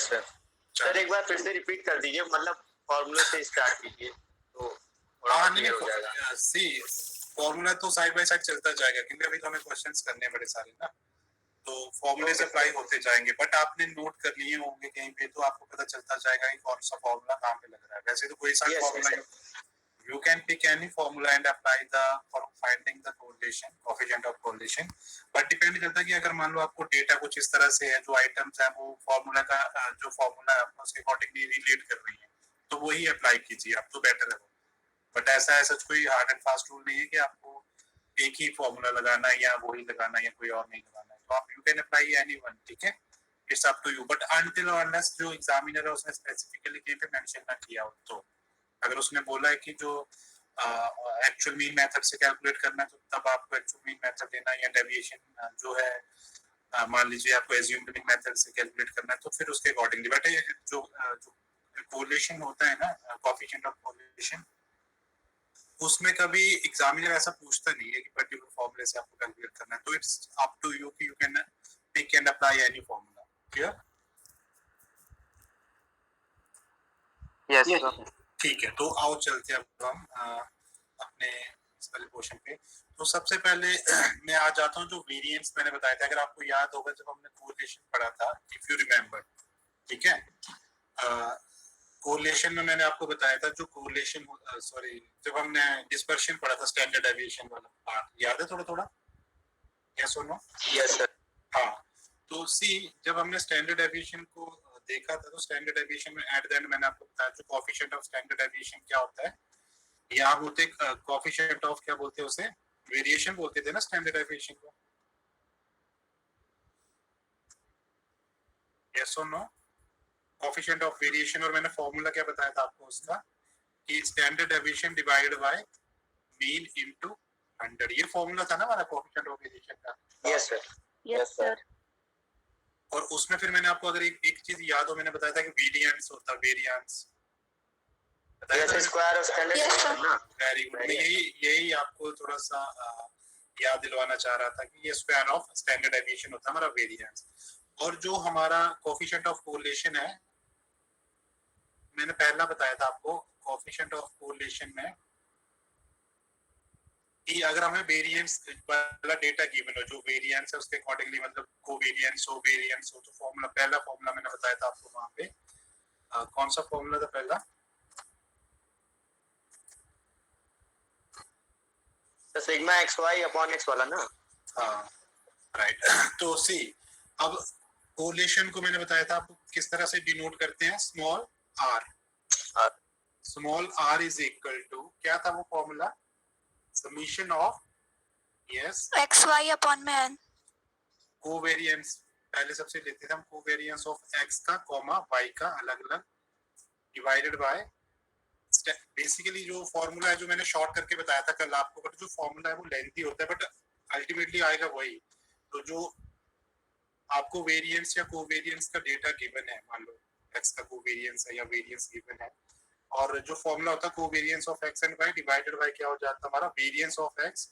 Yes sir. Sir एक बार फिर से रिपीट कर दीजिए, मतलब फॉर्मूला से स्टार्ट कीजिए तो थोड़ा क्लियर हो जाएगा। सी फॉर्मूला तो साइड बाय साइड चलता जाएगा, क्योंकि अभी तो हमें क्वेश्चंस करने बड़े सारे ना, तो फॉर्मूले से अप्लाई होते जाएंगे, बट आपने नोट कर लिए होंगे कहीं पे, तो आपको पता चलता जाएगा कि कौन सा फॉर्मूला कहाँ पे लग रहा है। वैसे तो कोई सा formula you can pick any formula and apply the for finding the correlation, coefficient of correlation, but depend करता है कि अगर मान लो आपको डेटा कुछ इस तरह से है, जो आइटम्स है वो फॉर्मूला का जो फॉर्मूला है आपको उसके अकॉर्डिंगली रिलेट कर रही है, तो वही अप्लाई कीजिए आप, तो बेटर है वो। बट ऐसा है सच कोई हार्ड एंड फास्ट रूल नहीं है कि आपको एक ही फॉर्मूला लगाना है या वही लगाना है या कोई और नहीं लगाना है, तो आप यू कैन अप्लाई एनीवन, ठीक है, it's up to you. But until और अनलेस जो एग्जामिनर है उसने स्पेसिफिकली कहीं पे मेंशन ना किया हो, तो अगर उसने बोला है कि जो एक्चुअल मीन मेथड से कैलकुलेट करना है, तो तब आपको एक्चुअल मीन मेथड देना, या डेविएशन जो है मान लीजिए आपको एज्यूम्ड मीन मेथड से कैलकुलेट करना है, तो फिर उसके अकॉर्डिंगली। बट जो कोरिलेशन होता है ना, कोएफिशिएंट ऑफ कोरिलेशन, उसमें कभी एग्जामिनर ऐसा पूछता नहीं है कि पर्टिकुलर फॉर्मूले से आपको कैलकुलेट करना है, तो इट्स अप टू यू कि you can pick and apply any formula. Clear? Yes ठीक है, तो आओ चलते हैं अब हम अपने इस वाले क्वेश्चन पे। तो सबसे पहले मैं आ जाता हूँ जो वेरिएंस मैंने बताया था, अगर आपको याद होगा जब हमने कोरिलेशन पढ़ा था, इफ यू रिमेम्बर, ठीक है, कोरिलेशन में मैंने आपको बताया था जो कोरिलेशन सॉरी जब हमने डिस्पर्शन पढ़ा था, स्टैंडर्ड डेविएशन वाला पार्ट, याद है थोड़ा थोड़ा? यस और नो? Yes sir. हाँ, तो सी जब हमने स्टैंडर्ड डेविएशन को देखा था, तो स्टैंडर्ड डेविएशन में एट द एंड मैंने आपको बताया जो कोएफिशिएंट ऑफ स्टैंडर्ड डेविएशन क्या होता है, या बोलते कोएफिशिएंट ऑफ क्या बोलते हैं उसे, वेरिएशन बोलते थे ना स्टैंडर्ड डेविएशन को। यस और नो? कोएफिशिएंट ऑफ वेरिएशन, और मैंने फार्मूला क्या बताया था आपको उसका, कि standard deviation divided by mean into 100, ये फार्मूला था ना हमारा कोएफिशिएंट ऑफ वेरिएशन का। Yes sir. Yes sir. और उसमें फिर मैंने आपको अगर एक चीज याद हो, मैंने बताया था कि वेरिएंस होता है, वेरिएंस स्क्वायर ऑफ स्टैंडर्ड ना। वेरी गुड, मैं यही आपको थोड़ा सा याद दिलवाना चाह रहा था कि ये स्क्वायर ऑफ स्टैंडर्ड डेविएशन होता है हमारा वेरिएंस। और जो हमारा कोएफिशिएंट ऑफ कोरिलेशन है, मैंने पहला बताया था आपको कोएफिशिएंट ऑफ कोरिलेशन में कि अगर हमें वेरिएंस वाला डेटा गिवन हो, जो वेरिएंस है उसके अकॉर्डिंगली मतलब कोवेरिएंस हो, वेरिएंस हो, तो फॉर्मूला, पहला फॉर्मूला मैंने बताया था आपको वहां पे, कौन सा फॉर्मूला था पहला? सिग्मा xy अपॉन x वाला ना। हाँ राइट। तो सी अब कोरिलेशन को मैंने बताया था आपको किस तरह से डिनोट करते हैं, small r, small r is equal to क्या था वो formula, summation of yes xy upon में n, कोवेरिएंस पहले सबसे लेते थे हम, कोवेरिएंस ऑफ x का कॉमा y का अलग अलग डिवाइडेड बाय, बेसिकली जो फॉर्मूला है जो मैंने शॉर्ट करके बताया था कल आपको, बट जो फॉर्मूला है वो लेंथी होता है, बट अल्टीमेटली आएगा वही। तो जो आपको वेरिएंस या कोवेरिएंस का डेटा गिवन है, मान लो x का कोवेरिएंस है या वेरिएंस गिवन है, और जो फॉर्मूला होता है covariance of x and y divided by क्या हो जाता है हमारा, variance of x,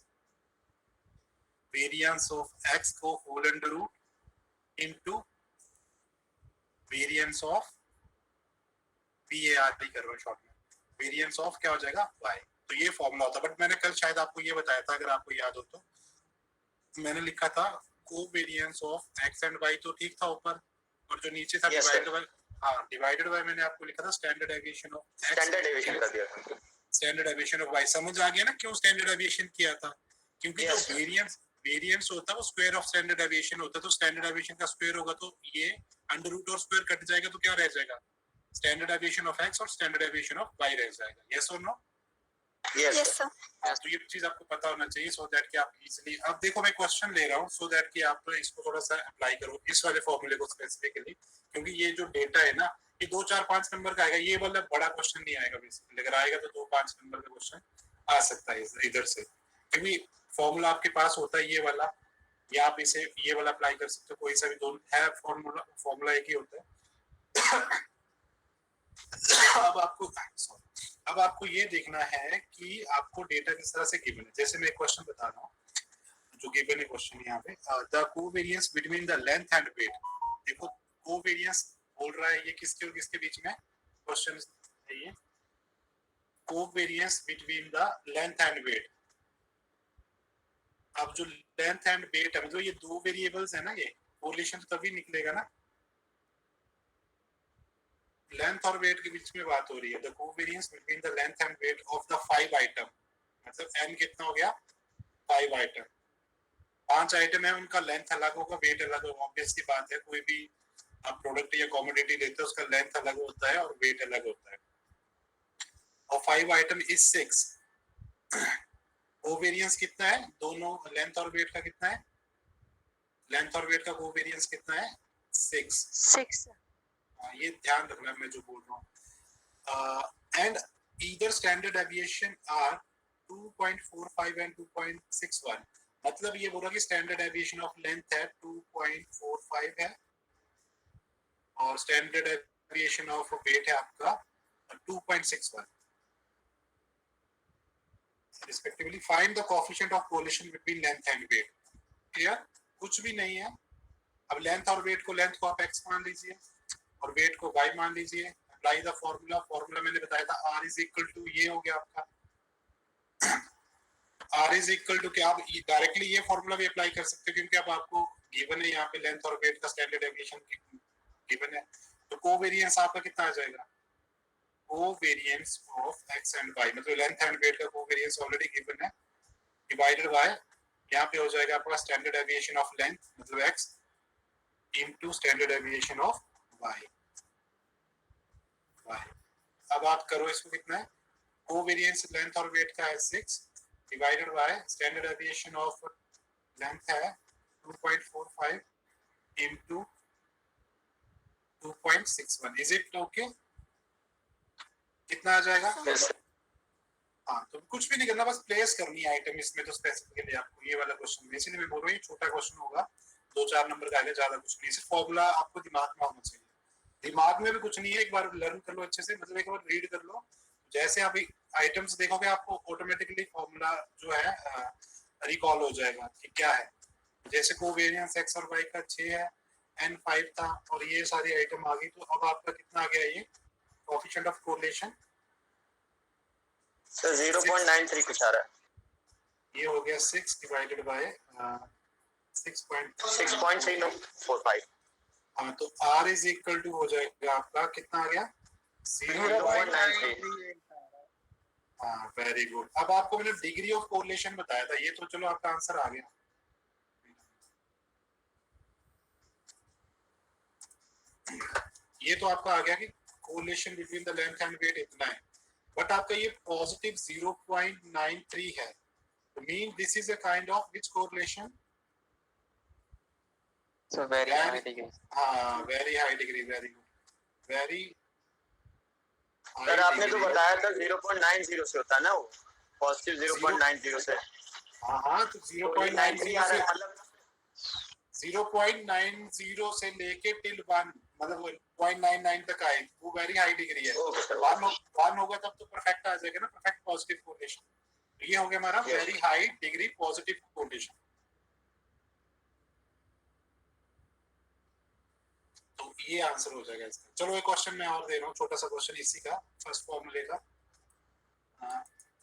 variance of x को whole under root into variance of VAR कर रहा हूं शॉर्ट में, वेरिएंस ऑफ क्या हो जाएगा y। तो ये फॉर्मूला होता है, बट मैंने कल शायद आपको ये बताया था, अगर आपको याद हो तो मैंने लिखा था covariance of x and y, तो ठीक था ऊपर, और जो नीचे था डिवाइडेड बाय, हाँ डिवाइडेड बाय मैंने आपको लिखा था standard deviation of x, standard deviation कर दिया था, स्टैंडर्ड डेविएशन ऑफ y। समझ आ गया ना क्यों स्टैंडर्ड डेविएशन किया था, क्योंकि जो वेरिएंस होता है वो स्क्वायर ऑफ स्टैंडर्ड डेविएशन होता है, तो स्टैंडर्ड डेविएशन का स्क्वायर होगा तो ये अंडर रूट और स्क्वायर कट जाएगा, तो क्या रह जाएगा, स्टैंडर्ड डेविएशन ऑफ x और स्टैंडर्ड डेविएशन ऑफ y रह जाएगा। यस और नो? Yes sir. तो ये चीज आपको पता होना चाहिए, सो दैट कि आप इजीली, अब देखो मैं क्वेश्चन ले रहा हूँ सो दैट कि आप इसको थोड़ा सा अप्लाई करो इस वाले फॉर्मूले को स्पेसिफिकली, क्योंकि ये जो डेटा है ना ये 2-4-5 नंबर का आएगा, ये वाला बड़ा क्वेश्चन नहीं आएगा बेसिकली, अगर आएगा तो 2-5 नंबर का क्वेश्चन आ सकता है इधर से, क्योंकि फॉर्मूला आपके पास होता है ये वाला, या आप इसे ये वाला अप्लाई कर सकते हो, कोई सा भी, दोनों है फॉर्मूला एक ही होता है। अब आपको ये देखना है कि आपको डेटा किस तरह से गिवन है, जैसे मैं क्वेश्चन बता रहा हूँ जो गिवन है क्वेश्चन यहाँ पे, the covariance between the length and weight, देखो कोवेरिएंस बोल रहा है ये किसके और किसके बीच में क्वेश्चन है ये, covariance between the length and weight. अब जो लेंथ एंड वेट है मतलब ये दो वेरिएबल्स है ना, ये कोरिलेशन तभी निकलेगा ना, लेंथ और वेट के बीच में बात हो रही है। The covariance between the length and weight of the 5 item, मतलब n कितना हो गया 5 आइटम, 5 आइटम है, उनका लेंथ अलग होगा, वेट अलग होगा। ऑब्वियस सी बात है, कोई भी आप प्रोडक्ट या कमोडिटी लेते हो उसका लेंथ अलग होता है और वेट अलग होता है। और 5 आइटम इज 6, कोवेरियंस कितना है दोनों लेंथ और वेट का, कितना है लेंथ और वेट का कोवेरियंस कितना है 6। ये ध्यान रखना मैं जो बोल रहा हूँ। And either standard deviation are 2.45 and 2.61, मतलब ये बोल रहा कि स्टैंडर्ड डेविएशन ऑफ लेंथ है 2.45 है और स्टैंडर्ड डेविएशन ऑफ वेट है आपका 2.61 respectively. Find the coefficient of correlation between length and weight. Clear, कुछ भी नहीं है। अब लेंथ और वेट को, लेंथ को आप x मान लीजिए और वेट को y मान लीजिए। अप्लाई द फॉर्मूला, फॉर्मूला मैंने बताया था r इज इक्वल टू, ये हो गया आपका r इज इक्वल टू क्या, आप डायरेक्टली ये फॉर्मूला भी अप्लाई कर सकते हो क्योंकि अब आपको गिवन है यहाँ पे लेंथ और वेट का स्टैंडर्ड डेविएशन गिवन है। तो कोवेरियंस आपका कितना आ जाएगा, covariance of x and y, मतलब लेंथ एंड वेट का कोवेरियंस ऑलरेडी गिवन है, डिवाइडेड बाय यहाँ पे हो जाएगा आपका स्टैंडर्ड डेविएशन ऑफ लेंथ मतलब x into standard deviation of y। अब आप करो इसको, कितना है कोवेरियंस लेंथ और वेट का है 6 divided by standard deviation of length है 2.45 इनटू 2.61। Is it okay? कितना आ जाएगा? हाँ, तो कुछ भी नहीं करना, बस प्लेस करनी है आइटम इसमें। तो स्पेसिफिकली आपको ये वाला क्वेश्चन, इसलिए मैं बोल रहा हूँ ये छोटा क्वेश्चन होगा, 2-4 नंबर का आएगा, ज्यादा कुछ नहीं। सिर्फ फॉर्मूला आपको दिमाग में होना चाहिए, दिमाग में भी कुछ नहीं है, एक बार लर्न कर लो अच्छे से, मतलब एक बार रीड कर लो। जैसे आप आइटम्स देखोगे आपको ऑटोमेटिकली फॉर्मूला जो है रिकॉल हो जाएगा कि क्या है। जैसे कोवेरियंस x और y का 6 है, n 5 था और ये सारी आइटम आ गई, तो अब आपका कितना आ गया ये कोएफिशिएंट ऑफ कोरिलेशन? सर 0.93 कुछ आ रहा है। ये हो गया 6 डिवाइडेड बाय 6.345। हाँ, तो r इज इक्वल टू हो जाएगा आपका कितना आ गया 0.93। हाँ, वेरी गुड। अब आपको मैंने डिग्री ऑफ कोरिलेशन बताया था, ये तो चलो आपका आंसर आ गया। ये तो आपका आ गया कि correlation between the length and weight इतना है, बट आपका ये पॉजिटिव 0.93 है, तो mean this is a kind of which correlation? So very high degree. हाँ, very high degree, very good, very. Sir आपने तो बताया था 0.90 से होता है ना, वो पॉजिटिव 0.90 से। हाँ, तो 0.90 आ रहा है, मतलब 0.90 से लेके टिल 1, मतलब 0.99 तक आए, वो वेरी हाई डिग्री है। 1 होगा तब तो परफेक्ट आ जाएगा ना, परफेक्ट पॉजिटिव कोरिलेशन। ये हो गया हमारा very high degree positive correlation. तो ये आंसर हो जाएगा इसका। चलो एक क्वेश्चन मैं और दे रहा हूँ, छोटा सा क्वेश्चन इसी का, फर्स्ट फॉर्मूले का।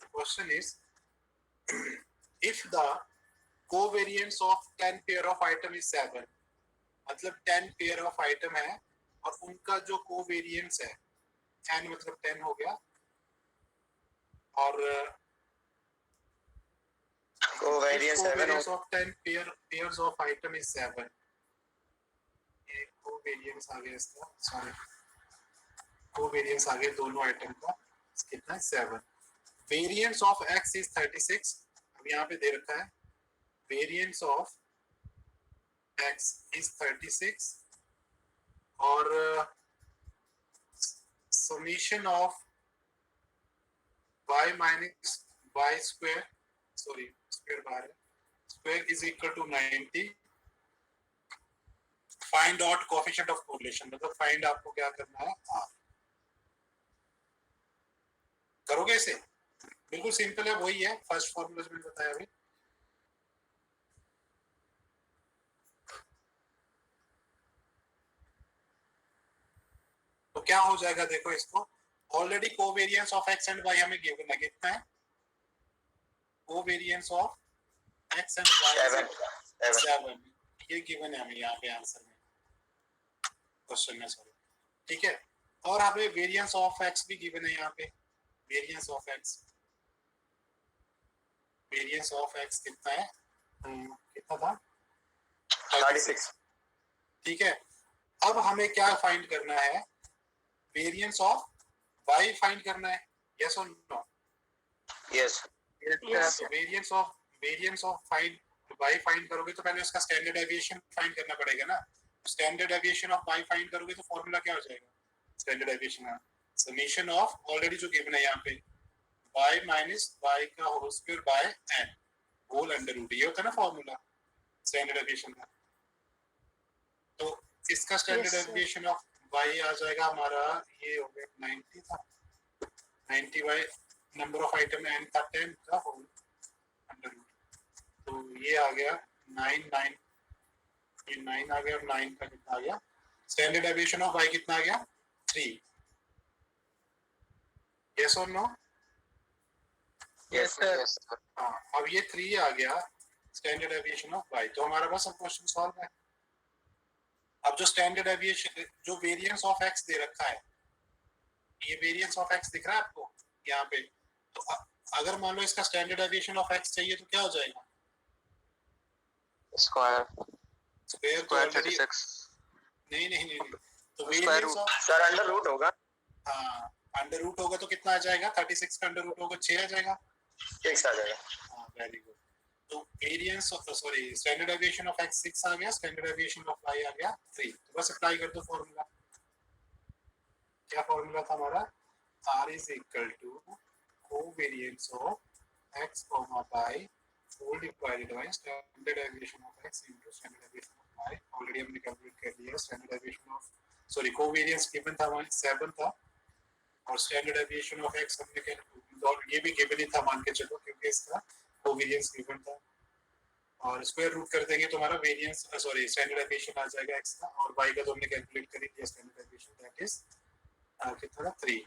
Question is if the covariance of 10 pair of item is 7, मतलब 10 पेयर ऑफ आइटम है और उनका जो कोवेरियंस है 10, मतलब 10 हो गया, और covariance of 10 pairs of item is 7। Covariance आ गया इसका, सॉरी, कोवेरियंस आ गया दोनों आइटम का, कितना है 7। वेरिएंस ऑफ x इज 36, अब यहाँ पे दे रखा है वेरिएंस ऑफ x इज 36 और summation of y minus y square, sorry square बाहर है, square is equal to 90। Find out coefficient of correlation, मतलब फाइंड आपको क्या करना है, r। करोगे इसे? बिल्कुल सिंपल है, वही है फर्स्ट फॉर्मूला जो मैंने बताया अभी। क्या हो जाएगा देखो इसको, already covariance of X and Y हमें गिवन है, कितना है covariance of X and Y 7, ये गिवन है हमें यहाँ पे आंसर में, क्वेश्चन में सॉरी, ठीक है। और हमें वेरिएंस ऑफ एक्स भी गिवन है यहाँ पे, variance of x, variance of x कितना है, कितना था 36, ठीक है। अब हमें क्या फाइंड करना है, वेरिएंस ऑफ वाई फाइंड करना है, यस और no, yes variance of find Y find करोगे तो पहले उसका स्टैंडर्ड डेविएशन फाइंड करना पड़ेगा ना, standard deviation of Y find करोगे तो फॉर्मूला क्या हो जाएगा, स्टैंडर्ड डेविएशन का समेशन ऑफ ऑलरेडी जो गिवन है यहाँ पे y माइनस y का whole square by n whole under root, ये होता है ना फॉर्मूला स्टैंडर्ड डेविएशन का। तो इसका स्टैंडर्ड डेविएशन ऑफ y आ जाएगा हमारा, ये हो गया 90 था, 90 by number of item n था 10 का होल अंडर रूट, तो ये आ गया 9 ये 9 आ गया, 9 का कितना आ गया, स्टैंडर्ड डेविएशन ऑफ y कितना आ गया 3, यस और नो, यस सर। हाँ अब ये 3 आ गया स्टैंडर्ड डेविएशन ऑफ y, तो हमारा बस अब क्वेश्चन सॉल्व है। अब जो स्टैंडर्ड डेविएशन, जो वेरिएंस ऑफ x दे रखा है, ये वेरिएंस ऑफ x दिख रहा है आपको यहाँ पे, तो अगर मान लो इसका स्टैंडर्ड डेविएशन ऑफ x चाहिए तो क्या हो जाएगा, स्क्वायर स्क्वायर 36, नहीं, तो variance of sir under root होगा, हाँ अंडर रूट होगा तो कितना आ जाएगा, 36 का अंडर रूट होगा 6 आ जाएगा, 6 आ जाएगा, हाँ वेरी गुड। तो variance of sorry standard deviation of x 6 आ गया, स्टैंडर्ड डेविएशन ऑफ y आ गया 3, तो बस अप्लाई कर दो फॉर्मूला, क्या फॉर्मूला था हमारा, r is equal to covariance of x y whole divided by standard deviation of x into standard deviation of y, already हमने कैलकुलेट कर लिया, standard deviation of sorry covariance given था हमारे 7 था, और स्टैंडर्ड डेविएशन ऑफ x हमने calculate, ये भी गिवन ही था मान के चलो क्योंकि इसका कोवेरिएंस गिवन था, और स्क्वायर रूट कर देंगे तो हमारा वेरिएंस सॉरी स्टैंडर्ड डेविएशन आ जाएगा x का, और y का तो हमने कैलकुलेट कर ही दिया स्टैंडर्ड डेविएशन, दैट इज कितना 3,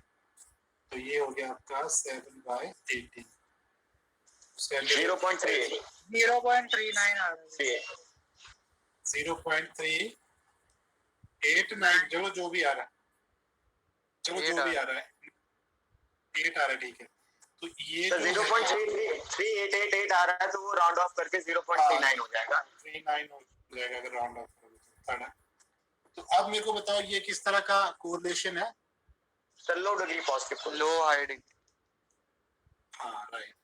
तो ये हो गया आपका 7/18, 0.3 0.39 आ रहा है, 0.389, चलो जो भी आ रहा है, चलो जो भी आ रहा है 8 आ रहा है, ठीक है। तो ये तो 0.33888 आ रहा है, तो वो राउंड ऑफ करके 0.39 हो जाएगा, 39 हो जाएगा अगर राउंड ऑफ करोगे तो। तो अब मेरे को बताओ ये किस तरह का कोरिलेशन है, सर लो डिग्री पॉजिटिव, लो हाइडिंग, हाँ राइट,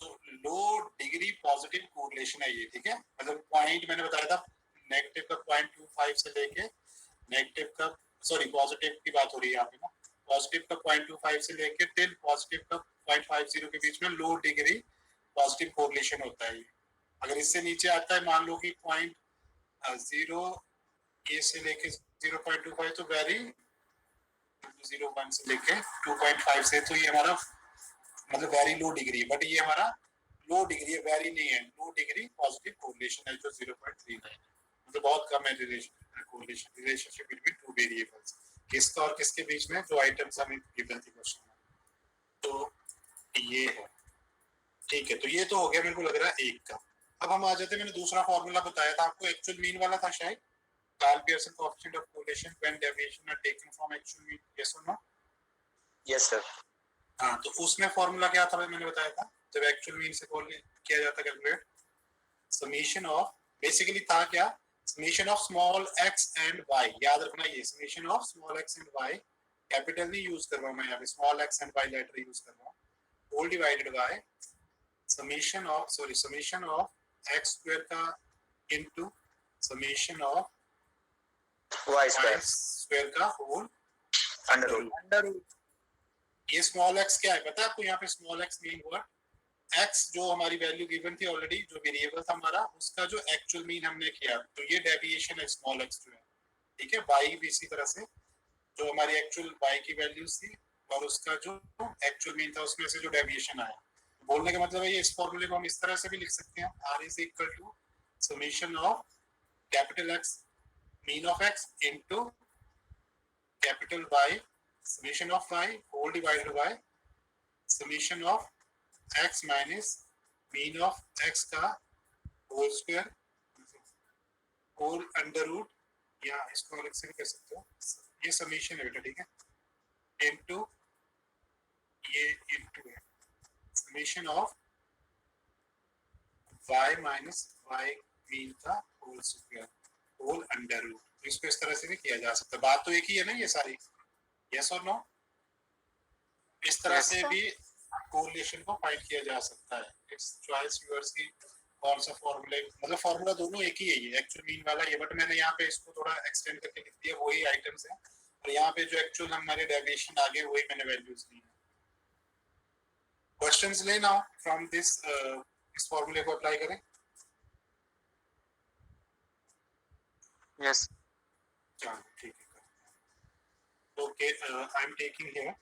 तो लो डिग्री पॉजिटिव कोरिलेशन है ये, ठीक है। मतलब पॉइंट मैंने बताया था नेगेटिव का 0.25 से लेके नेगेटिव का सॉरी पॉजिटिव की बात हो रही है यहाँ पे ना, पॉजिटिव का 0.25 से लेके टिल पॉजिटिव का 0.50 के बीच में लो डिग्री पॉजिटिव कोरिलेशन होता है ये। अगर इससे नीचे आता है मान लो कि 0 ये से लेके 0.25 तो वेरी 0.1 से लेके 2.5 से, तो ये हमारा मतलब वेरी लो डिग्री है, बट ये हमारा लो डिग्री है, वेरी नहीं है, लो डिग्री पॉजिटिव कोरिलेशन है जो 0.39 मतलब बहुत कम है रिलेशनशिप बिटवीन टू वेरिएबल्स, किसका और किसके बीच में, जो आइटम्स हमें गिवन थी क्वेश्चन में, तो ये है, ठीक है। तो ये तो हो गया मेरे को लग रहा है एक का। अब हम आ जाते हैं, मैंने दूसरा फॉर्मूला बताया था आपको, एक्चुअल मीन वाला था शायद, Karl Pearson coefficient of correlation when deviation are taken from actual mean, yes और नो, यस सर। हाँ तो उसमें फॉर्मूला क्या था मैंने बताया था, जब एक्चुअल मीन से किया जाता कैलकुलेट, समेशन ऑफ बेसिकली था क्या, summation of small X and Y, याद रखना ये summation of small X and Y, capital नहीं यूज कर रहा हूं मैं यहाँ पे, small X and Y letter use कर रहा हूँ, whole divided by summation of X square का into summation of Y square का होल अंडर रूट। ये स्मॉल एक्स क्या है पता है आपको, यहाँ पे स्मॉल एक्स मीन हुआ x जो हमारी वैल्यू गिवन थी ऑलरेडी, जो वेरिएबल था हमारा, उसका जो एक्चुअल मीन हमने किया, तो ये डेविएशन है स्मॉल x जो है, ठीक है। y भी इसी तरह से, जो हमारी एक्चुअल y की वैल्यूज थी और उसका जो एक्चुअल मीन था उसमें से जो डेविएशन आया, बोलने का मतलब है ये इस फॉर्मूले को हम इस तरह से भी लिख सकते हैं, r is equal to summation of capital x mean of x into capital Y summation of y whole divided by summation of x minus mean of x का whole square whole under root, या इसको अलग से भी कर सकते हो, ये समीशन है बेटा, ठीक है, इनटू ये इनटू है summation of y minus y mean का whole square whole under root. तो इसको इस तरह से भी किया जा सकता है। बात तो एक ही है ना ये सारी, यस और नो? इस तरह Yes, से sir. भी कोरिलेशन को फाइंड किया जा सकता है। इट्स चॉइस यूअर्स की कौन सा फॉर्मूला, मतलब फॉर्मूला दोनों एक ही है, ये एक्चुअल मीन वाला ये, बट मैंने यहाँ पे इसको थोड़ा एक्सटेंड करके लिख दिया, वही आइटम्स है, और यहाँ पे जो एक्चुअल हमारे डेविएशन आ गए वही मैंने वैल्यूज ली है। क्वेश्चंस ले नाउ फ्रॉम दिस, इस फॉर्मूले को अप्लाई करें। yes, चलो ठीक है, okay, I am taking here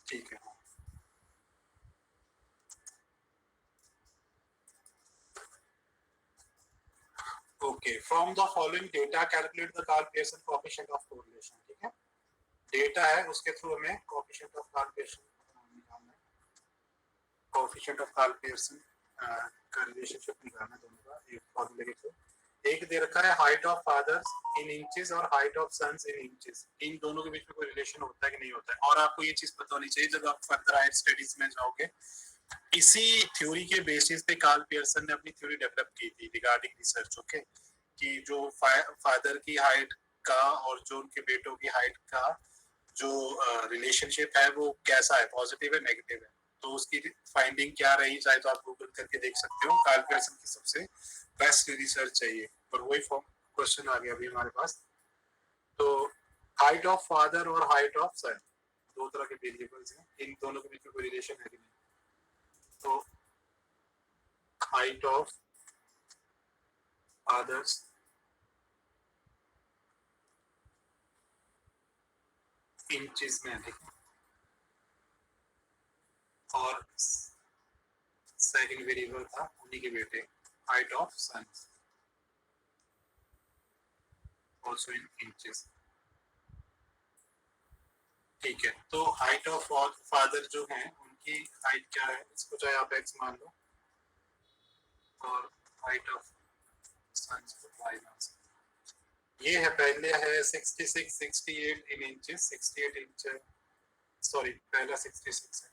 ठीक है। Okay, from the following data calculate the Karl Pearson coefficient of correlation. ठीक है, डेटा है उसके थ्रू हमें कोएफिशिएंट ऑफ कार्ल पियर्सन निकालना है, कोएफिशिएंट ऑफ कार्ल पियर्सन का रिलेशनशिप निकालना है दोनों का एक फॉर्मूले के थ्रू। एक दे रखा है height of fathers in inches और height of sons in inches, इन दोनों के बीच में कोई रिलेशन होता है कि नहीं होता है। और आपको ये चीज पता होनी चाहिए जब आप फर्दर हायर स्टडीज में जाओगे, इसी थ्योरी के बेसिस पे कार्ल पियर्सन ने अपनी थ्योरी डेवलप की थी रिगार्डिंग रिसर्च, ओके, कि जो फादर की हाइट का और जो उनके बेटों की हाइट का जो रिलेशनशिप है वो कैसा है, पॉजिटिव है नेगेटिव है। तो उसकी फाइंडिंग क्या रही, चाहे तो आप गूगल करके देख सकते हो। कार्ल पियर्सन की सबसे बेस्ट रिसर्च चाहिए, और वही क्वेश्चन आ गया अभी हमारे पास। तो हाइट ऑफ फादर और हाइट ऑफ सन दो तरह के वेरिएबल्स हैं, इन दोनों के बीच में कोई रिलेशन है कि नहीं? तो हाइट ऑफ फादर्स इंचेस में, ठीक है, और सेकंड वेरिएबल था उन्हीं के बेटे height of sons also in inches. ठीक है, तो हाइट ऑफ फादर जो है उनकी हाइट क्या है, इसको चाहे आप x मान लो, और हाइट ऑफ सन्स को y मान सकते। ये है, पहले है 66 68 इन इंचेस, 68 इंच, सॉरी पहला 66 है,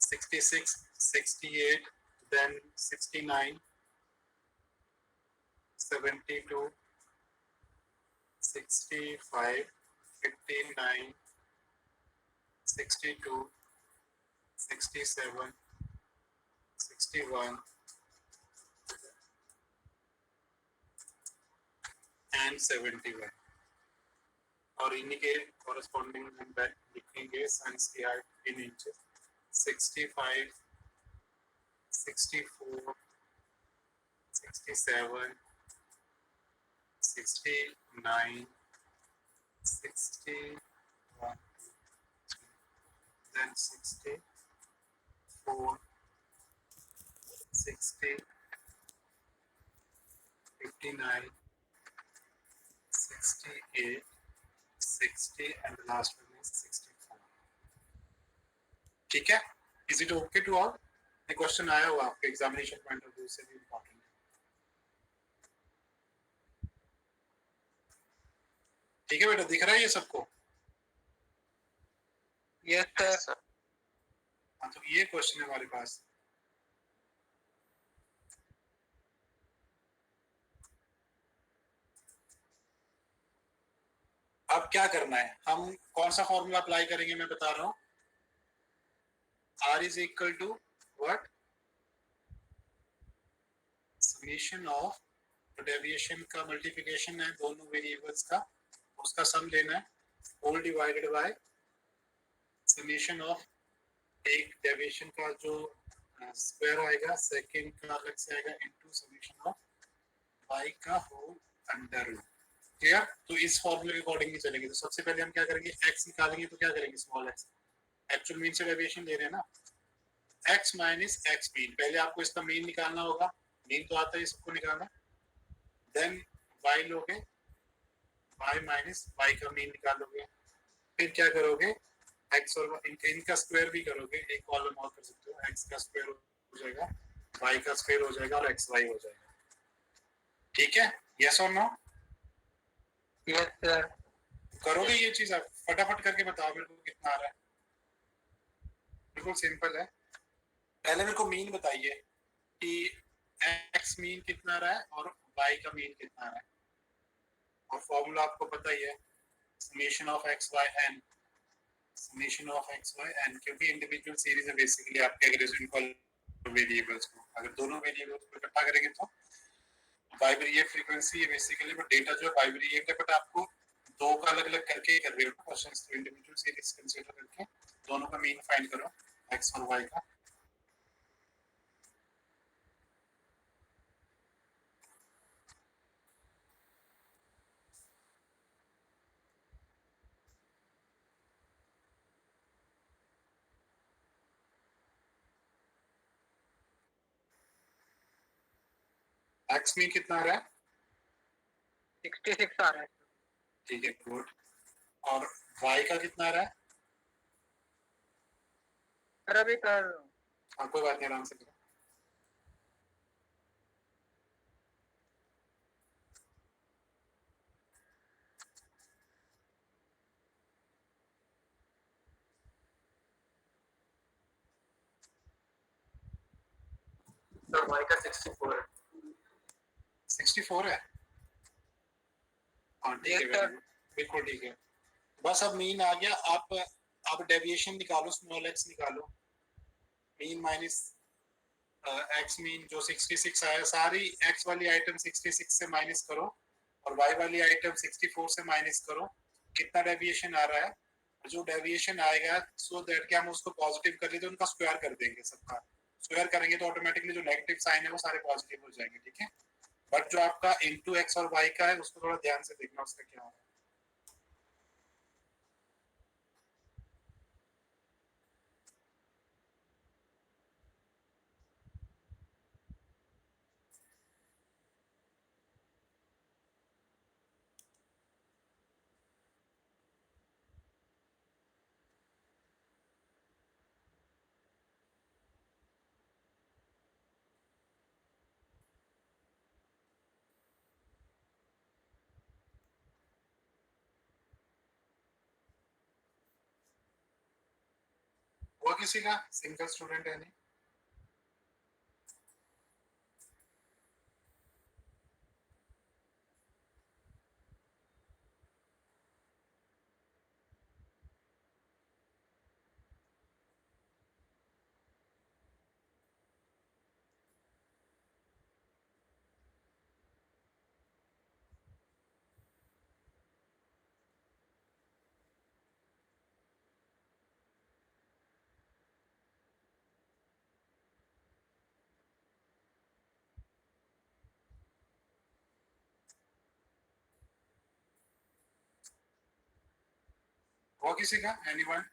66 68 then 69 72 65 59 62 67 61 and 71, और इन्हीं के कॉरेस्पॉन्डिंग हम लिखेंगे सन्स की height in inches 65 64 67 69 61 then 64 60 59 68 60 and the last one is 64। ठीक है, is it okay to all? ये क्वेश्चन आया हुआ आपके एग्जामिनेशन पॉइंट ऑफ व्यू से भी इम्पोर्टेंट है। ठीक है बेटा, दिख रहा है ये सबको? Yes, sir. हाँ, तो ये क्वेश्चन है हमारे पास। अब क्या करना है, हम कौन सा फॉर्मूला अप्लाई करेंगे मैं बता रहा हूँ। R is equal to what? Summation of deviation का मल्टीप्लिकेशन है दोनों वेरिएबल्स का, उसका सम लेना है, whole divided by summation of एक डेविएशन का जो स्क्वायर आएगा, सेकंड का अलग से आएगा, इनटू समेशन ऑफ y का होल अंडर रूट। क्लियर? तो इस फॉर्मूले के अकॉर्डिंग चलेंगे। तो सबसे पहले हम क्या करेंगे, x निकालेंगे, तो क्या करेंगे, स्मॉल x, एक्चुअल मीन से डेविएशन ले रहे हैं ना, x माइनस x मीन, पहले आपको इसका मीन निकालना होगा, मीन तो आता है सबको निकालना। देन y लोगे, y माइनस y का मीन निकालोगे, फिर क्या करोगे x और इनका स्क्वायर भी करोगे, एक कॉलम और कर सकते हो, x का स्क्वायर हो जाएगा, y का स्क्वायर हो जाएगा और xy हो जाएगा। ठीक है, यस और नो? Yes sir. करोगे ये चीज? आप फटाफट करके बताओ मेरे को कितना आ रहा है। बिल्कुल सिंपल है। पहले मेरे को मीन बताइए कि x मीन कितना आ रहा है और y का मीन कितना आ रहा है, और फॉर्मूला आपको पता ही है, summation of x y n, summation of x y n, क्योंकि इंडिविजुअल सीरीज है बेसिकली आपके, अगर इनको वेरिएबल्स को अगर दोनों वेरिएबल्स को इकट्ठा करेंगे तो बाइवेरिएट फ्रीक्वेंसी है बेसिकली, बट डेटा जो है बाइवेरिएट है, बट आपको दो का अलग अलग करके कर रहे हो क्वेश्चंस, तो इंडिविजुअल सीरीज कंसीडर करके दोनों का मीन फाइंड करो x और y का। x मीन कितना आ रहा है? 66 आ रहा है। ठीक है, गुड। और y का कितना आ रहा है? सर अभी कर रहा हूँ। हाँ कोई बात नहीं, आराम से करो। सर y का 64 है। 64 है? हाँ ठीक है, Yes, very sir. good, बिल्कुल ठीक है। बस अब मीन आ गया, आप डेविएशन निकालो, स्मॉल x निकालो, मीन माइनस x मीन जो 66 आया, सारी x वाली आइटम 66 से माइनस करो और y वाली आइटम 64 से माइनस करो, कितना डेविएशन आ रहा है, जो डेविएशन आएगा सो दैट कि हम उसको पॉजिटिव कर लेते, उनका स्क्वायर कर देंगे, सबका स्क्वायर करेंगे तो ऑटोमेटिकली जो नेगेटिव साइन है वो सारे पॉजिटिव हो जाएंगे। ठीक है, बट जो आपका इनटू x और y का है उसको थोड़ा ध्यान से देखना उसका क्या हो रहा है। वो किसी का सिंगल स्टूडेंट है नहीं? वो किसी का एनीवन?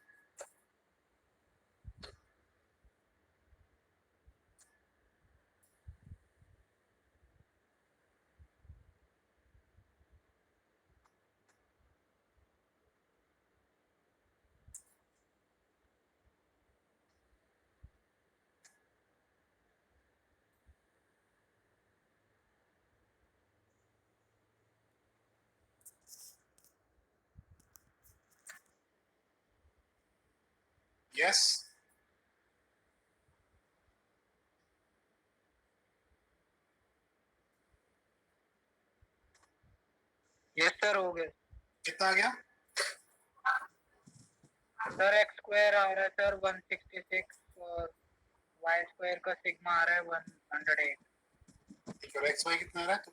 यस। यस सर हो गए। कितना आ गया? सर एक्स स्क्वायर आ रहा है सर 166 और वाई स्क्वायर का सिग्मा आ रहा है 108। ठीक है, एक्स वाई कितना आ रहा है? तो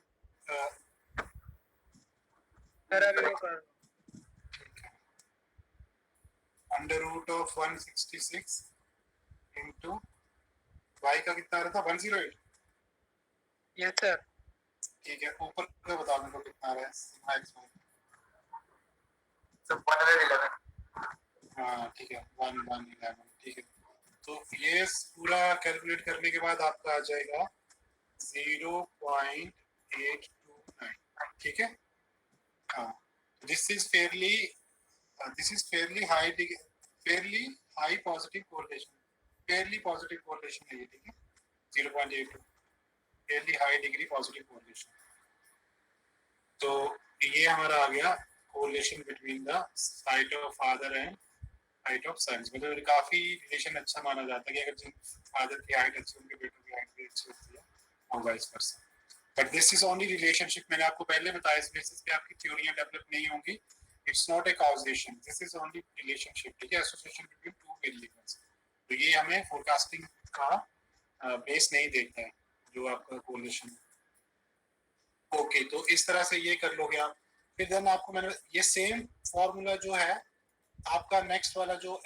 सर अभी वो कर रहा हूँ। Under root of 166 into Y का कितना आ रहा था? 108। Yes sir. ठीक है, ऊपर का बता मेरे को कितना आ रहा है सिग्मा एक्स वाई? सब 111। हाँ ठीक है, 111। ठीक है, तो ये पूरा कैलकुलेट करने के बाद आपका आ जाएगा 0.829, ठीक है। हाँ, this is fairly high positive correlation, fairly positive correlation है ये, ठीक है। 0.82 fairly high degree positive correlation. तो ये हमारा आ गया correlation between the height of father and height of sons. मतलब काफी रिलेशन अच्छा माना जाता है कि अगर जिन फादर की हाइट अच्छी उनके बेटों की हाइट भी अच्छी होती है और vice versa. But this is only relationship, मैंने आपको पहले बताया, इस बेसिस पे आपकी थ्योरियां डेवलप नहीं होंगी। It's not a causation, this is only relationship, ठीक है, एसोसिएशन बिटवीन टू वेरिएबल्स। तो ये हमें फोरकास्टिंग का बेस नहीं देता है जो आपका कोरिलेशन है। ओके, तो इस तरह से ये कर लोगे आप। फिर देन आपको मैंने ये सेम फॉर्मूला जो है आपका नेक्स्ट वाला जो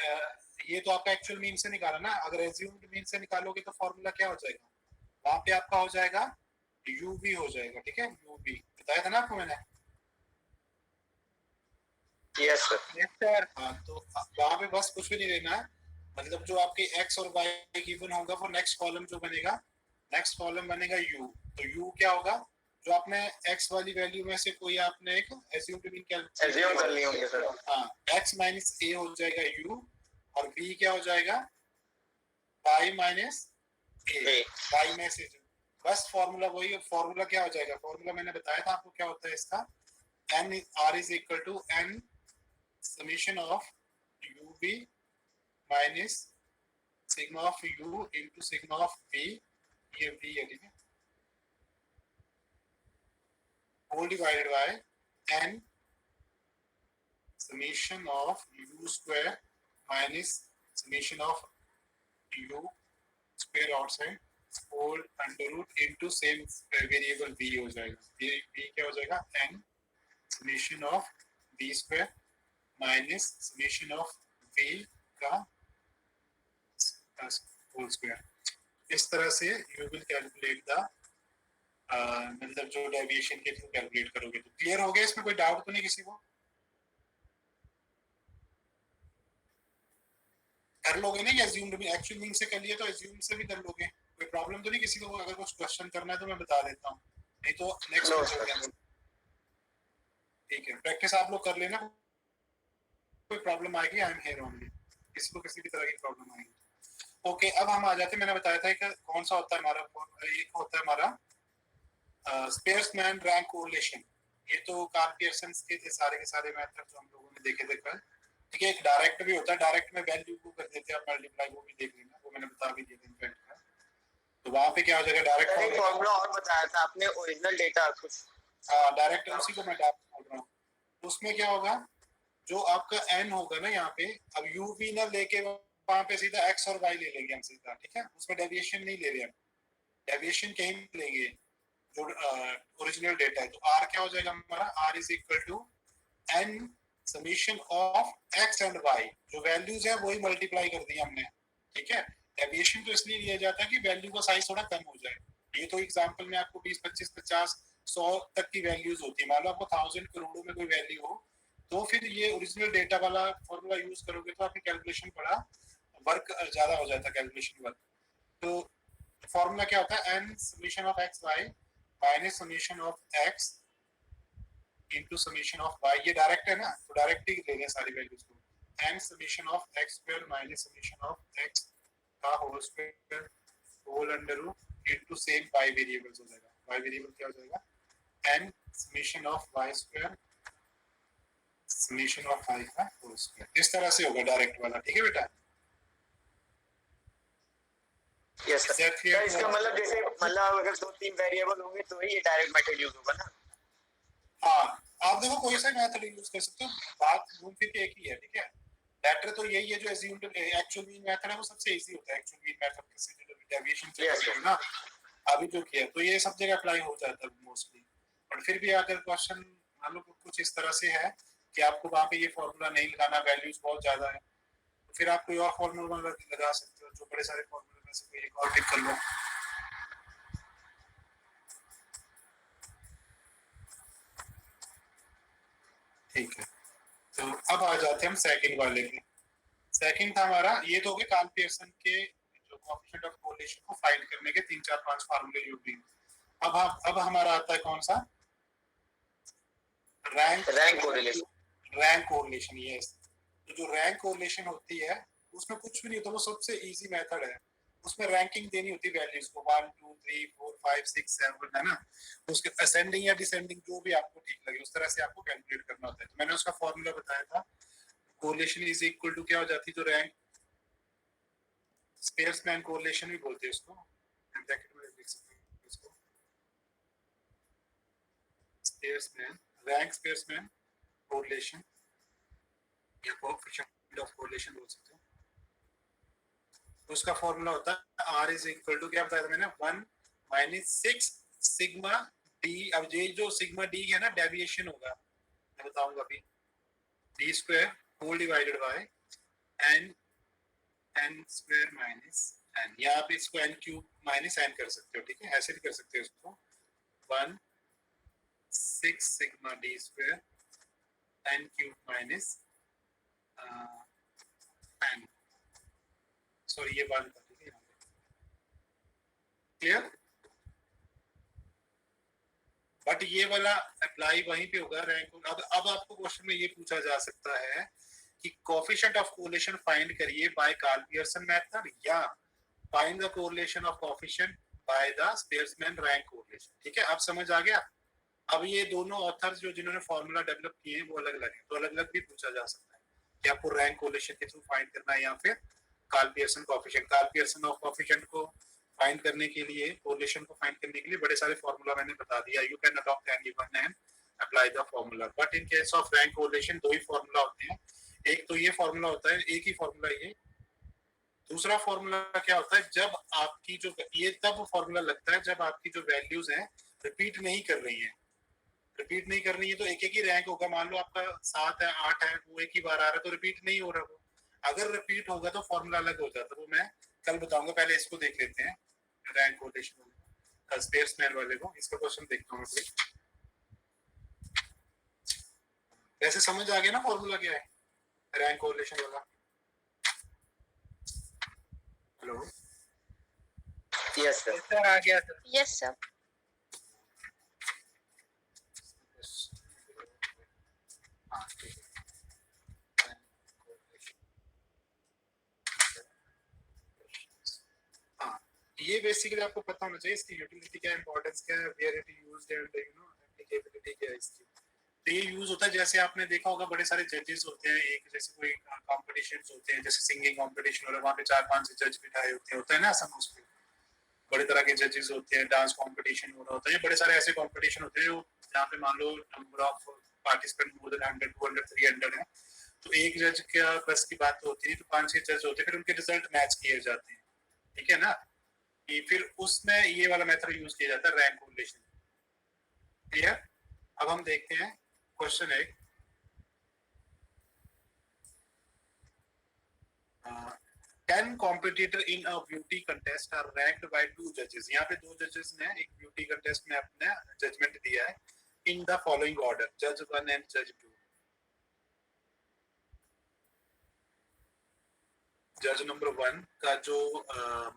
ये तो आपका एक्चुअल मीन से निकाला ना, अगर एज्यूम्ड मीन से निकालोगे तो फॉर्मूला क्या हो जाएगा, वहां पे आपका हो जाएगा यूवी हो जाएगा, ठीक है, यूवी बताया था ना आपको मैंने। Yes sir. Yes sir. हाँ, तो वहां पे बस कुछ भी नहीं लेना है, मतलब जो आपके एक्स और वाई गिवन होगा वो नेक्स्ट कॉलम जो बनेगा, नेक्स्ट कॉलम बनेगा यू। तो यू क्या होगा, जो आपने एक्स वाली वैल्यू में से कोई आपने एक एज्यूम्ड मीन एज्यूम कर लिए होंगे सर। हाँ, एक्स माइनस ए हो जाएगा यू, और बी क्या हो जाएगा, वाई माइनस ए, वाई में से बस फॉर्मूला वही, फॉर्मूला क्या हो जाएगा, फॉर्मूला मैंने बताया था आपको क्या होता है इसका, n r is equal to n summation of ub minus sigma of u into sigma of v, ये v है, ठीक है, whole divided by n summation of u square minus summation of u square outside whole under root into same variable v हो जाएगा। ये v क्या हो जाएगा, n summation of v square minus summation of v का whole square। इस तरह से you will calculate the मतलब जो डेविएशन के थ्रू कैलकुलेट करोगे। तो क्लियर हो गया, इसमें कोई डाउट तो नहीं किसी को, कर लोगे ना, एज्यूम्ड भी एक्चुअल मीन से कर लिया तो एज्यूम से भी कर लोगे, कोई प्रॉब्लम तो नहीं किसी को। अगर कुछ क्वेश्चन करना है तो मैं बता देता हूँ, नहीं तो नेक्स्ट क्वेश्चन के अंदर, ठीक है, प्रैक्टिस आप लोग कर लेना, कोई प्रॉब्लम आएगी आई एम हियर ओनली, किसी को किसी भी तरह की प्रॉब्लम आएगी। ओके, अब हम आ जाते हैं, मैंने बताया था कि कौन सा होता है हमारा, एक होता है हमारा स्पेयर्समैन रैंक कोरिलेशन। ये तो कार्ल पियर्सन के थे सारे के सारे मेथड जो हम लोगों ने देखे थे कल, ठीक है। एक डायरेक्ट भी होता है, डायरेक्ट में वैल्यू को कर देते हैं आप मल्टीप्लाई, वो भी देख लेना, वो मैंने बता भी दिया था इनफैक्ट का। तो वहां पे क्या हो जाएगा, डायरेक्ट फॉर्मूला और बताया था आपने, ओरिजिनल डेटा कुछ, हाँ डायरेक्ट, उसी को मैं डायरेक्ट बोल रहा हूँ। तो उसमें क्या होगा, जो आपका n होगा ना यहाँ पे, अब u v ना लेके वहां पे सीधा x और y ले लेंगे हम सीधा, ठीक है, उसमें डेविएशन नहीं ले रहे हम, डेविएशन कहीं नहीं लेंगे, जो ओरिजिनल डेटा है। तो r क्या हो जाएगा हमारा, r is equal to n summation of x and y, जो वैल्यूज है वही मल्टीप्लाई कर दिया हमने, ठीक है। डेविएशन तो इसलिए लिया जाता है कि वैल्यू का साइज थोड़ा कम हो जाए। ये तो एग्जांपल में आपको 20 25 50 100 तक की वैल्यूज होती है, मान लो आपको 1000 करोड़ों में कोई वैल्यू हो, तो फिर ये ओरिजिनल डेटा वाला फॉर्मूला यूज करोगे तो आपकी कैलकुलेशन बड़ा वर्क ज्यादा हो जाता है, कैलकुलेशन वर्क। तो फॉर्मूला क्या होता है, n summation of x y minus summation of x into summation of y, ये डायरेक्ट है ना, तो डायरेक्ट ही ले लें सारी वैल्यूज को, n summation of x square minus summation of x का whole square whole under root into same y variables हो जाएगा। y वेरिएबल क्या हो जाएगा, n summation of y square summation of y का होल स्क्वायर। इस तरह से होगा डायरेक्ट वाला, ठीक है बेटा। Yes sir. तो इसका मतलब जैसे मतलब अगर 2-3 वेरिएबल होंगे तो ही ये डायरेक्ट मेथड यूज होगा ना। हाँ, आप देखो कोई सा मेथड यूज कर सकते हो, बात घूम फिर के एक ही है, ठीक है। बेटर तो यही है, जो एज्यूम्ड एक्चुअल मीन मेथड है वो सबसे इजी होता है, एक्चुअल मीन मेथड से जो डेविएशन से ना अभी जो किया, तो ये सब जगह अप्लाई हो जाता है मोस्टली। और फिर भी अगर क्वेश्चन मान लो कुछ इस तरह से है कि आपको वहां पे ये फॉर्मूला नहीं लगाना, वैल्यूज बहुत ज्यादा है, तो फिर आप कोई और फॉर्मूला लगा सकते हो, जो बड़े सारे फॉर्मूले में से कोई एक और टिक कर लो। ठीक है, तो अब आ जाते हैं हम सेकंड वाले पे। सेकंड था हमारा, ये तो हो गए कार्ल पियर्सन के जो कोएफिशिएंट ऑफ कोरिलेशन को फाइंड करने के 3 4 5 फार्मूले यूज किए। अब हमारा आता है कौन सा, रैंक कोरिलेशन। यस, तो जो रैंक कोरिलेशन होती है उसमें कुछ भी नहीं होता, वो सबसे इजी मेथड है। उसमें रैंकिंग देनी होती है वैल्यूज को 1 2 3 4 5 6 7, है ना। तो उसके असेंडिंग या डिसेंडिंग जो भी आपको ठीक लगे उस तरह से आपको कैलकुलेट करना होता है। तो मैंने उसका फॉर्मूला बताया था, कोरिलेशन इज इक्वल टू क्या हो जाती है, जो रैंक स्पेयरमैन कोरिलेशन भी बोलते हैं उसको, ब्रैकेट में लिख सकते हैं उसको, स्पेयरमैन रैंक स्पेयरमैन कोरिलेशन या कोएफिशिएंट ऑफ कोरिलेशन बोल सकते हो। तो उसका फॉर्मूला होता है R इज इक्वल टू, क्या बताया था मैंने, 1 माइनस 6 सिग्मा डी। अब ये जो सिग्मा डी है ना, डेविएशन होगा, मैं बताऊंगा अभी, D square whole divided by N square minus N, या आप इसको एन क्यूब माइनस एन कर सकते हो, ठीक है, ऐसे भी कर सकते हो इसको, 1 6 sigma D square N cube minus N, sorry ये बात कर दीजिए, क्लियर। बट ये वाला अप्लाई वहीं पे होगा रैंक। अब आपको क्वेश्चन में ये पूछा जा सकता है कि कोएफिशिएंट ऑफ कोरिलेशन फाइंड करिए बाय कार्ल पियर्सन मेथड या find the correlation of coefficient by the Spearman rank correlation. ठीक है, अब समझ आ गया। अब ये दोनों ऑथर्स जो जिन्होंने फॉर्मूला डेवलप किए हैं वो अलग अलग हैं, तो अलग अलग भी पूछा जा सकता है कि आपको रैंक कोरिलेशन के थ्रू फाइंड करना है या फिर Karl Pearson coefficient. Karl Pearson of coefficient को फाइंड करने के लिए, कोरिलेशन को फाइंड करने के लिए बड़े सारे फॉर्मूला मैंने बता दिया, you can adopt any one and apply the formula. But in case of rank correlation दो ही फॉर्मूला होते हैं, एक तो ये फॉर्मूला होता है, एक ही फॉर्मूला ये। दूसरा फॉर्मूला क्या होता है, जब आपकी जो ये तब फॉर्मूला लगता है जब आपकी जो वैल्यूज हैं रिपीट नहीं कर रही हैं। रिपीट नहीं कर रही है तो एक एक ही रैंक होगा। मान लो आपका 7 है 8 है, वो एक ही बार आ रहा है तो रिपीट नहीं हो रहा वो। अगर रिपीट होगा तो फॉर्मूला अलग हो जाता है, वो मैं कल बताऊंगा। पहले इसको देख लेते हैं, रैंक कोरिलेशन वाले, स्पेयरमैन वाले को। इसका क्वेश्चन देखता हूँ मैं। वैसे समझ आ गया ना फॉर्मूला क्या है रैंक कोरिलेशन वाला? Hello, yes sir. सर आ गया सर। Yes, sir. हाँ ठीक है। हाँ, ये बेसिकली आपको पता होना चाहिए इसकी यूटिलिटी क्या है, इंपॉर्टेंस क्या है, where it used and you know applicability क्या है इसकी। तो ये यूज होता है, जैसे आपने देखा होगा बड़े सारे जजेस होते हैं, एक जैसे कोई कॉम्पिटिशन्स होते हैं, जैसे सिंगिंग कॉम्पिटिशन हो रहा है, वहाँ पे 4-5 जज बिठाए होते हैं, होता है ना असम उसमें बड़े तरह के जजेस होते हैं। डांस कंपटीशन हो रहा होता है, बड़े सारे ऐसे कंपटीशन होते हैं जो जहाँ पे मान लो number of participant more than 100 200 300 है, तो एक जज का बस की बात होती है, तो 5-6 जज होते हैं, फिर उनके रिजल्ट मैच किए जाते हैं, ठीक है ना। कि फिर उसमें ये वाला मेथड यूज किया जाता है, रैंक कोरिलेशन। क्लियर? अब हम देखते हैं क्वेश्चन है, 10 competitor in a beauty contest are ranked by 2 judges। यहाँ पे 2 जजेस ने एक ब्यूटी कंटेस्ट में अपना जजमेंट दिया है इन द फॉलोइंग ऑर्डर, जज 1 एंड जज 2। जज नंबर 1 का जो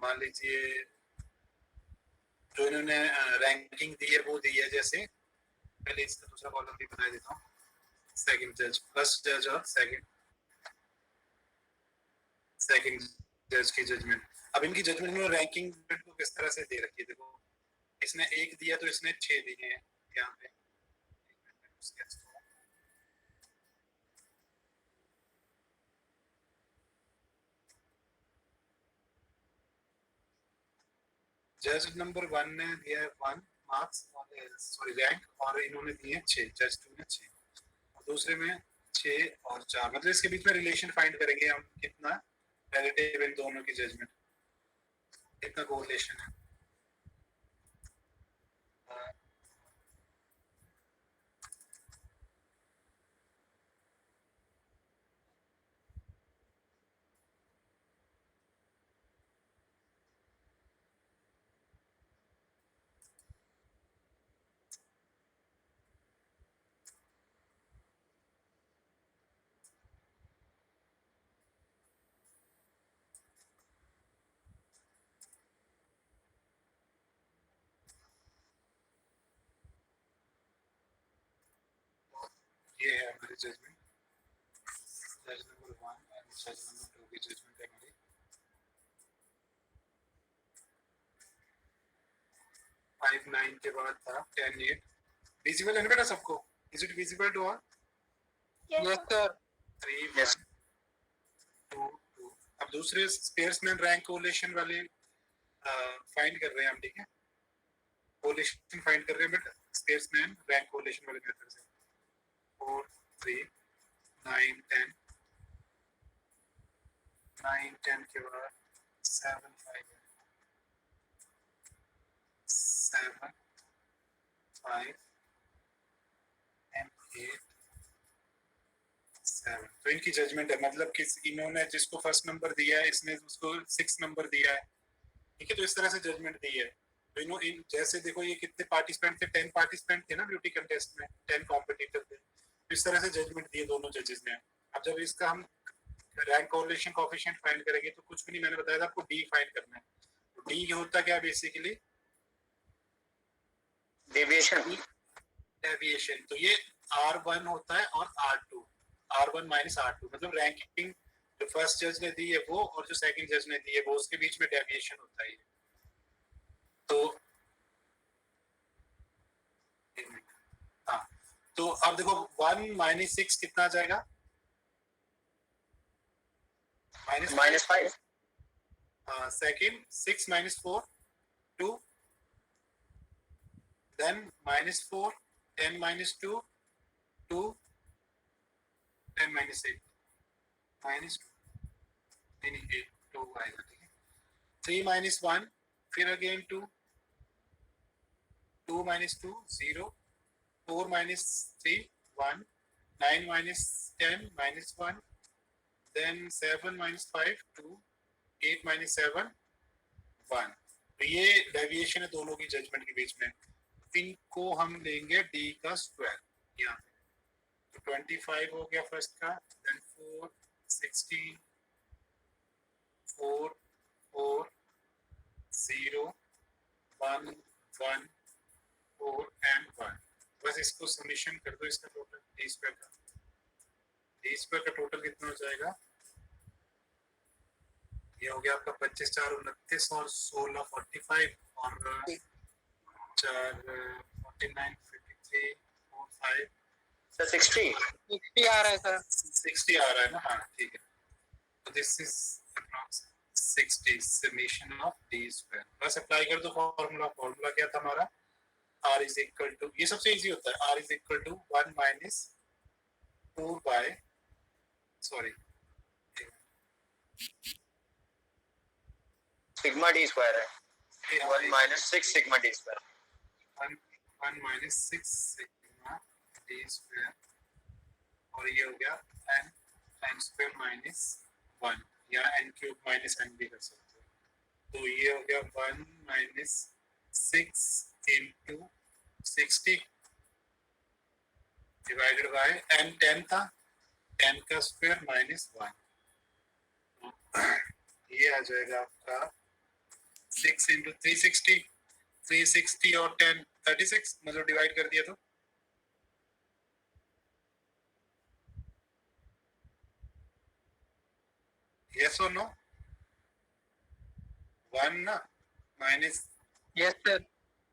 मान लीजिए जो इन्होंने रैंकिंग दी है वो दी है, जैसे पहले इसका दूसरा कॉलम भी बता देता हूँ, सेकंड जज, फर्स्ट जज और सेकंड जज की जजमेंट। अब इनकी जजमेंट में रैंकिंग को किस तरह से दे रखी है, देखो इसने 1 दिया तो इसने 6 दिए हैं यहाँ पे। जज नंबर 1 ने दिया है 1 मार्क्स सॉरी रैंक, और इन्होंने दिए 6, जज 2 ने 6, और दूसरे में 6 और 4। मतलब इसके बीच में रिलेशन फाइंड करेंगे हम, कितना रिलेटिव इन दोनों की जजमेंट, कितना कोरिलेशन है। हमारी जजमेंट, जज नंबर 1 एंड जज नंबर 2 की जजमेंट है हमारी। 5-9 के बाद था 10-8। विजिबल है ना बेटा सबको? Is it visible to all? Yes, Yes, sir. sir. 3 Yes. 1 2 2। अब दूसरे स्पेयर्समैन रैंक कोलेशन वाले फाइंड कर रहे हैं हम, ठीक है? कोलेशन फाइंड कर रहे हैं बट स्पेयर्समैन रैंक कोलेशन वाले मेथड से। 4 3 9 10 9 10 के बाद 7 5 7 5 and 8 7। तो इनकी जजमेंट है, मतलब कि इन्होंने जिसको फर्स्ट नंबर दिया है इसने उसको 6 नंबर दिया है, ठीक है? तो इस तरह से जजमेंट दी है। तो इन्होंने जैसे देखो ये कितने पार्टिसिपेंट थे, 10 पार्टिसिपेंट थे ना ब्यूटी कंटेस्ट में, 10 कॉम्पिटिटर थे। तो इस तरह से जजमेंट दी है दोनों जजेस ने। अब जब इसका हम रैंक कोरिलेशन कोएफिशिएंट फाइंड करेंगे तो कुछ भी नहीं, मैंने बताया था आपको डी फाइंड करना है। तो डी होता क्या बेसिकली? डेविएशन। डेविएशन। तो ये R1 होता है और R2, R1 माइनस R2, मतलब रैंकिंग जो फर्स्ट जज ने दी है वो और जो सेकंड जज ने दी है वो, उसके बीच में डेविएशन होता है। तो हाँ, तो अब देखो 1 माइनस 6 कितना आ जाएगा? -5। Second 6 minus 4 2, then -4 10 minus 2 2 10 minus 8 minus 2 नहीं 8 2 आएगा, ठीक है? 3 minus 1 फिर again 2 2 minus 2 0 4 minus 3 1 9 minus 10 minus 1 then 7 minus 5 2 8 minus 7 1। तो ये डेविएशन है दोनों की जजमेंट के बीच में। इनको हम लेंगे d का स्क्वायर यहाँ पे। तो 25 हो गया फर्स्ट का, then 4 16 4 4 0 1 1 4 and 1। बस इसको समीशन कर दो इसका टोटल d स्क्वायर का। d स्क्वायर का टोटल कितना हो जाएगा? ये हो गया आपका 25 4 29 और 16 45 और 4 49 53 4 5 सर 60 60 आ रहा है सर। 60 आ रहा है ना? हाँ ठीक है। तो this is 60 summation of d square. बस अप्लाई कर दो फॉर्मूला। फॉर्मूला क्या था हमारा? r इज इक्वल टू, ये सबसे इजी होता है, r is equal to 1 minus 2 by sorry sigma d square है 1 minus 6 sigma d square 1 minus 6 sigma d square और ये हो गया n n स्क्वायर माइनस 1 या n क्यूब माइनस n भी कर सकते हो। तो ये हो गया 1 minus 6 into 60 divided by n 10 था, 10 का स्क्वायर माइनस 1। ये आ जाएगा आपका 6 इंटू 360, 360 और 10 36, मतलब डिवाइड कर दिया तो yes or no? 1 ना minus Yes, sir.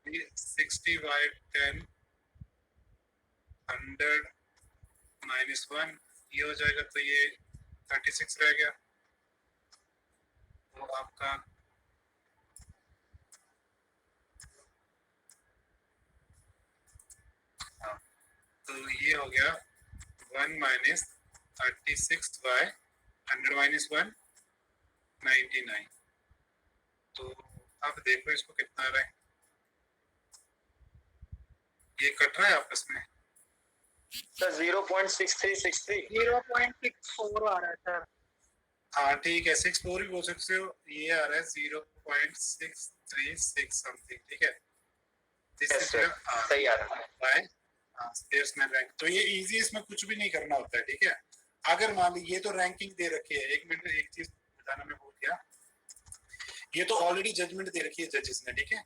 60 by 10 100 minus 1 ये हो जाएगा, तो ये 36 रह गया। तो आपका हाँ, तो ये हो गया 1 माइनस 36 बाय 100 माइनस 1 99। तो अब देखो इसको कितना आ रहा है, ये कट रहा है आपस में। सर 0.6363 0.64 आ रहा है सर। हाँ ठीक है, 64 भी बोल सकते हो। ये आ रहा है 0.636 समथिंग, ठीक है? Yes, sir. सही आ रहा है बाय स्पेयर्समैन रैंक। तो ये इजी, इसमें कुछ भी नहीं करना होता है, ठीक है? अगर मान ली ये तो रैंकिंग दे रखी है, एक मिनट एक चीज बताना मैं भूल गया, ये तो ऑलरेडी जजमेंट दे रखी है जजेस ने, ठीक है?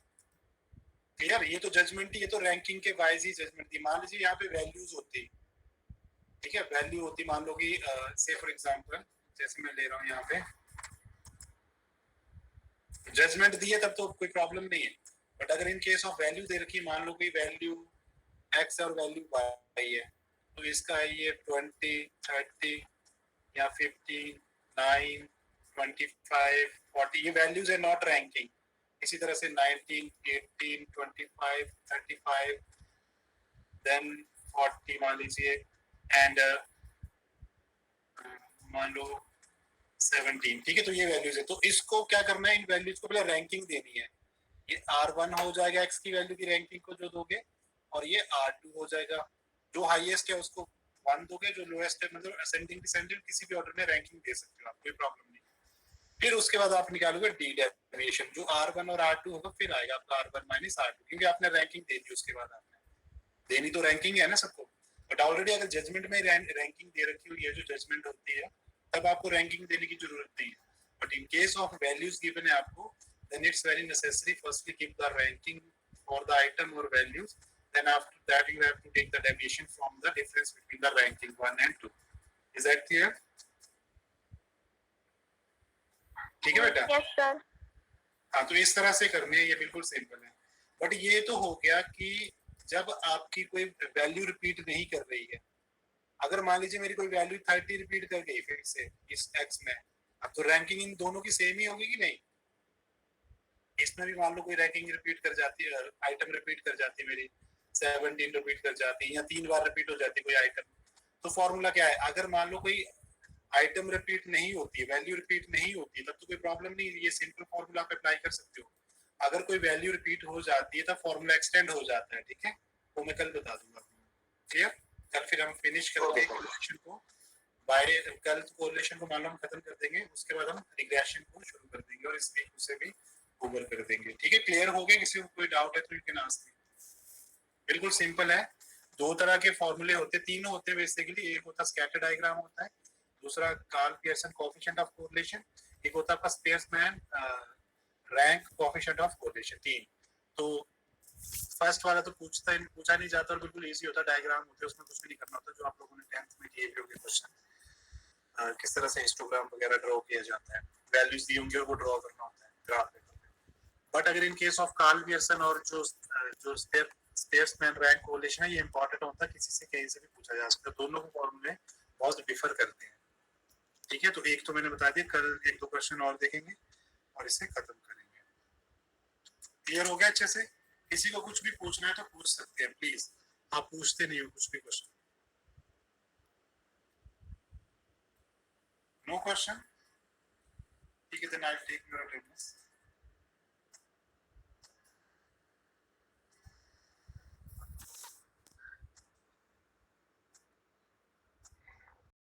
क्लियर? ये तो जजमेंट, ये तो रैंकिंग के वाइज ही जजमेंट दी। मान लीजिए यहाँ पे वैल्यूज होती, ठीक है। वैल्यू होती मान लो कि से फॉर एग्जांपल जैसे मैं ले रहा हूँ यहाँ पे जजमेंट दी है तब तो कोई प्रॉब्लम नहीं है, बट अगर इन केस ऑफ वैल्यू दे रखी मान लो कोई वैल्यू x और वैल्यू y है, तो इसका है ये 20, 30 या 15, 9, 25, 40, ये वैल्यूज है नॉट रैंकिंग। इसी तरह से 19, 18, 25, 35, देन 40 मान लीजिए, एंड मान लो 17, ठीक है। तो ये वैल्यूज है, तो इसको क्या करना है, इन वैल्यूज को पहले रैंकिंग देनी है। ये R1 हो जाएगा x की वैल्यू की रैंकिंग को जो दोगे, और ये R2 हो जाएगा। जो हाईएस्ट है उसको 1 दोगे, जो लोएस्ट है मतलब असेंडिंग डिसेंडिंग किसी भी ऑर्डर में रैंकिंग दे सकते हो आप, कोई प्रॉब्लम नहीं। फिर उसके बाद आप निकालोगे डी डेविएशन, जो R1 और R2 होगा फिर आएगा आपका R1 माइनस R2, क्योंकि आपने रैंकिंग दे दी। उसके बाद आपने देनी तो रैंकिंग है ना सबको, बट ऑलरेडी अगर जजमेंट में रैंकिंग दे रखी हुई है, जो जजमेंट होती है, तब आपको रैंकिंग देने की जरूरत नहीं है। But in case of values given है आपको, then it's very necessary firstly give the ranking for the item or values, then after that you have to take the deviation from the difference between the ranking 1 and 2. Is that clear? ठीक है बेटा? Yes, sir. हाँ, तो इस तरह से करनी है, ये बिल्कुल सिंपल है। बट ये तो हो गया कि जब आपकी कोई वैल्यू रिपीट नहीं कर रही है। अगर मान लीजिए मेरी कोई वैल्यू 30 रिपीट कर गई फिर से इस x में, अब तो रैंकिंग इन दोनों की सेम ही होगी कि नहीं? इसमें भी मान लो कोई रैंकिंग रिपीट कर जाती है, आइटम रिपीट कर जाती है मेरी 17 रिपीट कर जाती है, या 3 बार रिपीट हो जाती है कोई आइटम, तो फॉर्मूला क्या है? अगर मान लो कोई आइटम रिपीट नहीं होती है, वैल्यू रिपीट नहीं होती है, तब तो कोई प्रॉब्लम नहीं है, ये सिंपल फॉर्मूला आप अप्लाई कर सकते हो। अगर कोई वैल्यू रिपीट हो जाती है तब फॉर्मूला एक्सटेंड हो जाता है, ठीक है? वो मैं कल बता दूंगा। क्लियर? कल फिर हम फिनिश करते हैं कोरिलेशन को, बाय कल कोरिलेशन को मान लो हम खत्म कर देंगे, उसके बाद हम रिग्रेशन को शुरू कर देंगे और इस वीक उसे भी गूगल कर देंगे। ठीक है, क्लियर हो गया? किसी को कोई डाउट है तो यू कैन आस्क मी। बिल्कुल सिंपल है। दो तरह के फॉर्मूले होते, तीनों होते हैं बेसिकली। एक होता स्कैटर डायग्राम होता है, दूसरा Karl Pearson coefficient of correlation, एक होता है आपका Spearman rank coefficient of correlation. तीन। तो फर्स्ट वाला तो पूछा नहीं जाता और बिल्कुल इजी होता है, डायग्राम होते हैं, उसमें कुछ भी नहीं करना होता, जो आप लोगों ने 10th में किए भी होंगे क्वेश्चन, किस तरह से हिस्टोग्राम वगैरह ड्रॉ किया जाता है, वैल्यूज दी होंगी और वो ड्रॉ करना होता है ग्राफ पेपर में। बट अगर in case of Karl Pearson और जो स्पेसमैन रैंक कोरिलेशन है, ये इंपॉर्टेंट होता है, किसी से कहीं से भी पूछा जा सकता है। दोनों के फॉर्मूले बहुत डिफर करते हैं। ठीक है, तो एक तो मैंने बता दिया, कल 1-2 क्वेश्चन और देखेंगे और इसे खत्म करेंगे। क्लियर हो गया अच्छे से? किसी को कुछ भी पूछना है तो पूछ सकते हैं, प्लीज। आप पूछते नहीं हो कुछ भी क्वेश्चन? No question? ठीक है, then I take your attendance.